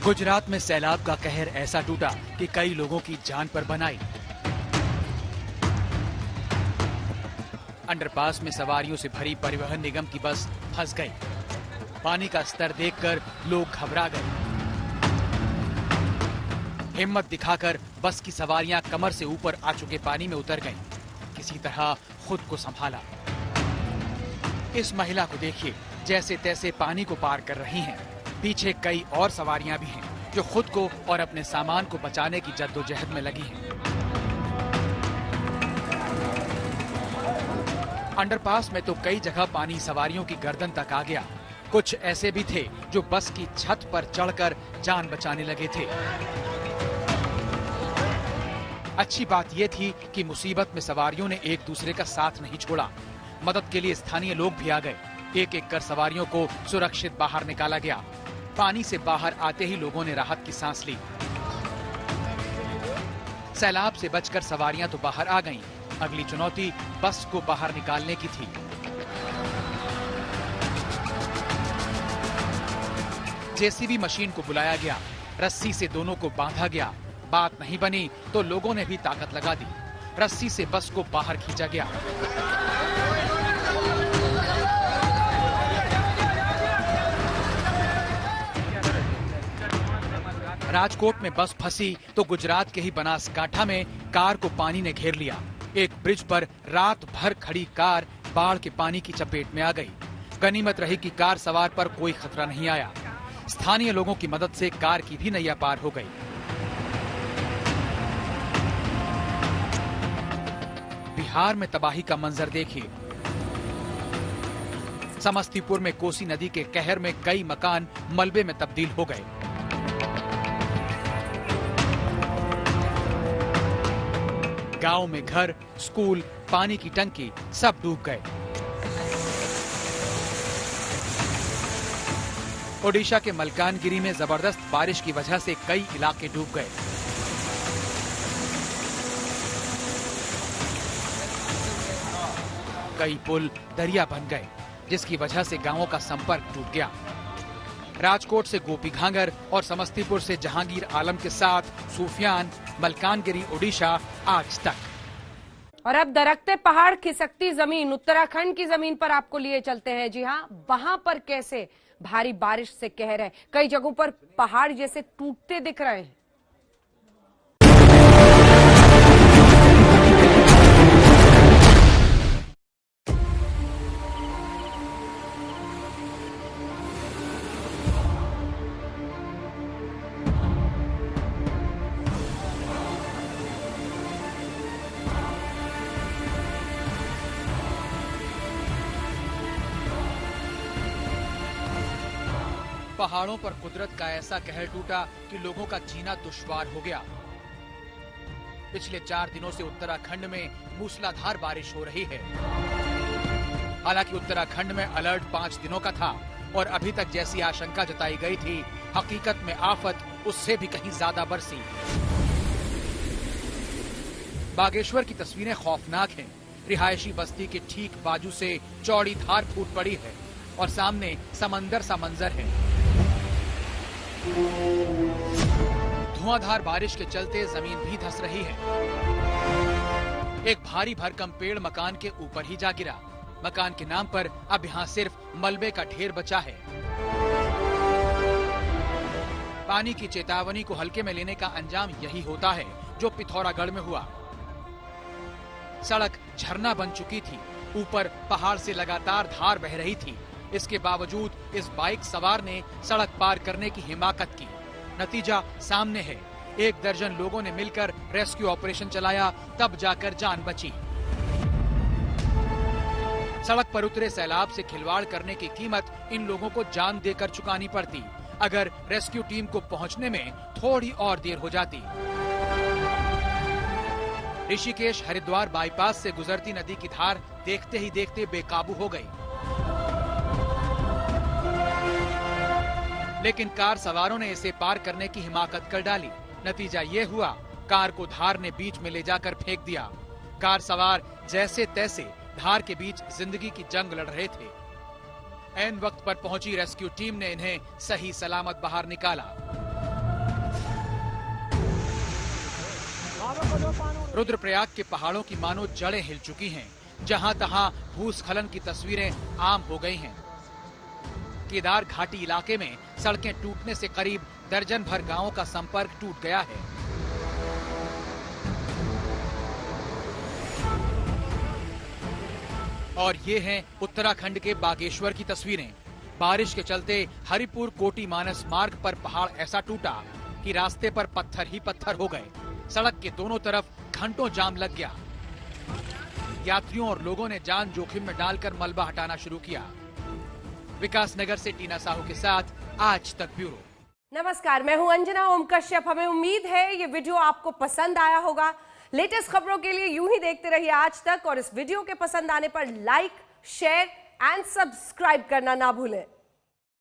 गुजरात में सैलाब का कहर ऐसा टूटा कि कई लोगों की जान पर बन आई। अंडरपास में सवारियों से भरी परिवहन निगम की बस फंस गई। पानी का स्तर देखकर लोग घबरा गए। हिम्मत दिखाकर बस की सवारियां कमर से ऊपर आ चुके पानी में उतर गईं। किसी तरह खुद को संभाला। इस महिला को देखिए, जैसे तैसे पानी को पार कर रही हैं। पीछे कई और सवारियां भी हैं जो खुद को और अपने सामान को बचाने की जद्दोजहद में लगी हैं। अंडरपास में तो कई जगह पानी सवारियों की गर्दन तक आ गया। कुछ ऐसे भी थे जो बस की छत पर चढ़कर जान बचाने लगे थे। अच्छी बात यह थी कि मुसीबत में सवारियों ने एक दूसरे का साथ नहीं छोड़ा। मदद के लिए स्थानीय लोग भी आ गए। एक एक कर सवारियों को सुरक्षित बाहर निकाला गया। पानी से बाहर आते ही लोगों ने राहत की सांस ली। सैलाब से बचकर सवारियां तो बाहर आ गईं। अगली चुनौती बस को बाहर निकालने की थी। जेसीबी मशीन को बुलाया गया। रस्सी से दोनों को बांधा गया। बात नहीं बनी तो लोगों ने भी ताकत लगा दी। रस्सी से बस को बाहर खींचा गया। राजकोट में बस फंसी तो गुजरात के ही बनासकांठा में कार को पानी ने घेर लिया। एक ब्रिज पर रात भर खड़ी कार बाढ़ के पानी की चपेट में आ गई। गनीमत रही कि कार सवार पर कोई खतरा नहीं आया। स्थानीय लोगों की मदद से कार की भी नैया पार हो गई। बिहार में तबाही का मंजर देखिए। समस्तीपुर में कोसी नदी के कहर में कई मकान मलबे में तब्दील हो गए। गांव में घर, स्कूल, पानी की टंकी सब डूब गए। ओडिशा के मलकानगिरी में जबरदस्त बारिश की वजह से कई इलाके डूब गए। कई पुल दरिया बन गए, जिसकी वजह से गांवों का संपर्क टूट गया। राजकोट से गोपी घांगर और समस्तीपुर से जहांगीर आलम के साथ सूफियान, मलकानगिरी, ओडिशा, आज तक। और अब दरकते पहाड़, खिसकती जमीन, उत्तराखंड की जमीन पर आपको लिए चलते हैं। जी हाँ, वहां पर कैसे भारी बारिश से कहर है। कई जगहों पर पहाड़ जैसे टूटते दिख रहे हैं। पहाड़ों पर कुदरत का ऐसा कहर टूटा कि लोगों का जीना दुश्वार हो गया। पिछले 4 दिनों से उत्तराखंड में मूसलाधार बारिश हो रही है। हालांकि उत्तराखंड में अलर्ट 5 दिनों का था और अभी तक जैसी आशंका जताई गई थी, हकीकत में आफत उससे भी कहीं ज्यादा बरसी। बागेश्वर की तस्वीरें खौफनाक हैं। रिहायशी बस्ती के ठीक बाजू से चौड़ी धार फूट पड़ी है और सामने समंदर सा मंजर है। धुआंधार बारिश के चलते जमीन भी धंस रही है। एक भारी भरकम पेड़ मकान के ऊपर ही जा गिरा। मकान के नाम पर अब यहाँ सिर्फ मलबे का ढेर बचा है। पानी की चेतावनी को हल्के में लेने का अंजाम यही होता है जो पिथौरागढ़ में हुआ। सड़क झरना बन चुकी थी। ऊपर पहाड़ से लगातार धार बह रही थी। इसके बावजूद इस बाइक सवार ने सड़क पार करने की हिमाकत की। नतीजा सामने है। 1 दर्जन लोगों ने मिलकर रेस्क्यू ऑपरेशन चलाया, तब जाकर जान बची। सड़क पर उतरे सैलाब से खिलवाड़ करने की कीमत इन लोगों को जान देकर चुकानी पड़ती अगर रेस्क्यू टीम को पहुंचने में थोड़ी और देर हो जाती। ऋषिकेश हरिद्वार बाईपास से गुजरती नदी की धार देखते ही देखते बेकाबू हो गई। लेकिन कार सवारों ने इसे पार करने की हिमाकत कर डाली। नतीजा ये हुआ, कार को धार ने बीच में ले जाकर फेंक दिया। कार सवार जैसे तैसे धार के बीच जिंदगी की जंग लड़ रहे थे। ऐन वक्त पर पहुंची रेस्क्यू टीम ने इन्हें सही सलामत बाहर निकाला। रुद्रप्रयाग के पहाड़ों की मानो जड़ें हिल चुकी हैं। जहां तहां भूस्खलन की तस्वीरें आम हो गई हैं। केदार घाटी इलाके में सड़कें टूटने से करीब दर्जन भर गांवों का संपर्क टूट गया है। और ये हैं उत्तराखंड के बागेश्वर की तस्वीरें। बारिश के चलते हरिपुर कोटी मानस मार्ग पर पहाड़ ऐसा टूटा कि रास्ते पर पत्थर ही पत्थर हो गए। सड़क के दोनों तरफ घंटों जाम लग गया। यात्रियों और लोगों ने जान जोखिम में डालकर मलबा हटाना शुरू किया। विकास नगर से टीना साहू के साथ आज तक ब्यूरो। नमस्कार, मैं हूं अंजना ओम कश्यप। हमें उम्मीद है ये वीडियो आपको पसंद आया होगा। लेटेस्ट खबरों के लिए यूं ही देखते रहिए आज तक, और इस वीडियो के पसंद आने पर लाइक, शेयर एंड सब्सक्राइब करना ना भूलें।